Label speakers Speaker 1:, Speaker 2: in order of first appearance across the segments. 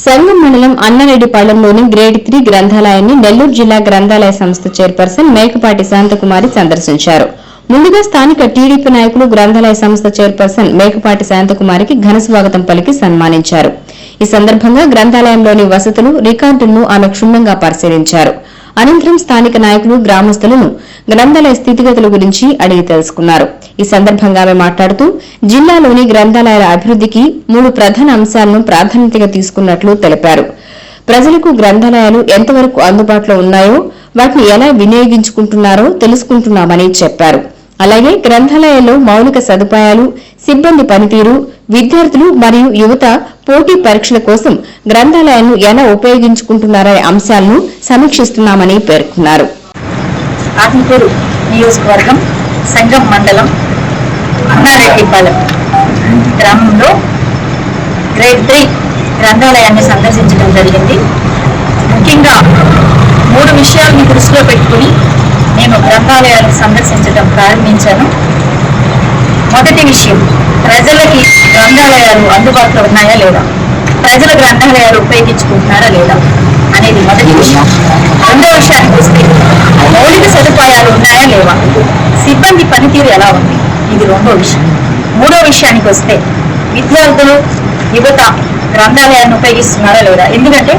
Speaker 1: సంగం మండలం అన్నారెడ్డిపాలెంలోని గ్రేడ్ 3 గ్రంథాలయాన్ని నెల్లూరు జిల్లా గ్రంథాలయ సంస్థ చైర్పర్సన్ మేకపాటి శాంతకుమారి సందర్శించారు. ముందుగా స్థానిక టీడీపీ నాయకులు గ్రంథాలయ సంస్థ చైర్పర్సన్ మేకపాటి శాంతకుమారికి ఘన స్వాగతం పలికి సన్మానించారు. ఈ సందర్భంగా గ్రంథాలయంలోని వసతులు, రికార్డులను ఆమె క్షుణ్ణంగా పరిశీలించారు. అనంతరం స్థానిక నాయకులు, గ్రామస్తులను గ్రంథాలయ స్థితిగతుల గురించి అడిగి తెలుసుకున్నారు. ఈ సందర్భంగా ఆమె మాట్లాడుతూ జిల్లాలోని గ్రంథాలయాల అభివృద్ధికి 3 ప్రధాన అంశాలను ప్రాధాన్యతగా తీసుకున్నట్లు తెలిపారు. ప్రజలకు గ్రంథాలయాలు ఎంతవరకు అందుబాటులో ఉన్నాయో, వాటిని ఎలా వినియోగించుకుంటున్నారో తెలుసుకుంటున్నామని చెప్పారు. అలాగే గ్రంథాలయాల్లో మౌలిక సదుపాయాలు, సిబ్బంది పనితీరు, విద్యార్థులు మరియు యువత పోటీ పరీక్షల కోసం గ్రంథాలయాలను ఎలా ఉపయోగించుకుంటున్నారనే అంశాలను సమీక్షిస్తున్నామని పేర్కొన్నారు.
Speaker 2: ఆత్మకూరు నియోజకవర్గం సంగం మండలం అన్నారెడ్డిపాలెం గ్రామంలో గ్రేడ్ 3 గ్రంథాలయాన్ని సందర్శించడం జరిగింది. ముఖ్యంగా 3 విషయాలను దృష్టిలో పెట్టుకుని నేను గ్రంథాలయాలను సందర్శించడం ప్రారంభించాను. మొదటి విషయం, ప్రజలకి గ్రంథాలయాలు అందుబాటులో ఉన్నాయా లేదా, ప్రజల గ్రంథాలయాలు ఉపయోగించుకుంటున్నారా లేదా అనేది మొదటి విషయం. రెండో విషయానికి వస్తే మౌలిక సదుపాయాలు ఉన్నాయా లేవా, సిబ్బంది పనితీరు ఎలా ఉంది, ఇది రెండో విషయం. మూడో విషయానికి వస్తే విద్యార్థులు, యువత గ్రంథాలయాన్ని ఉపయోగిస్తున్నారా లేదా. ఎందుకంటే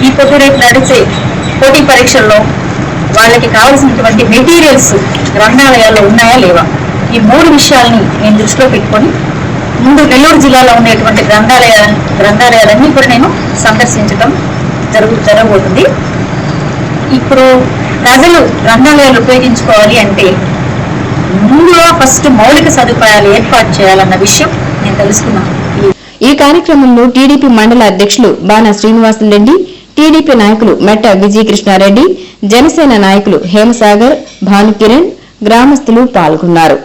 Speaker 2: ఈ రేపు నడిచే పోటీ పరీక్షల్లో వాళ్ళకి కావాల్సినటువంటి మెటీరియల్స్ గ్రంథాలయాల్లో ఉన్నాయా లేవా, ఈ 3 విషయాల్ని నేను దృష్టిలో పెట్టుకొని ముందు నెల్లూరు జిల్లాలో ఉండేటువంటి గ్రంథాలయాలన్నీ కూడా నేను సందర్శించడం జరగబోతుంది. ఇప్పుడు ప్రజలు గ్రంథాలయాలు ఉపయోగించుకోవాలి అంటే ముందుగా ఫస్ట్ మౌలిక సదుపాయాలు ఏర్పాటు చేయాలన్న విషయం నేను తెలుసుకున్నాను.
Speaker 1: ఈ కార్యక్రమంలో టీడీపీ మండల అధ్యక్షులు బాణ శ్రీనివాసులరెడ్డి, టీడీపీ నాయకులు మెట్ట విజయకృష్ణారెడ్డి, జనసేన నాయకులు హేమసాగర్, భానుకిరణ్, గ్రామస్తులు పాల్గొన్నారు.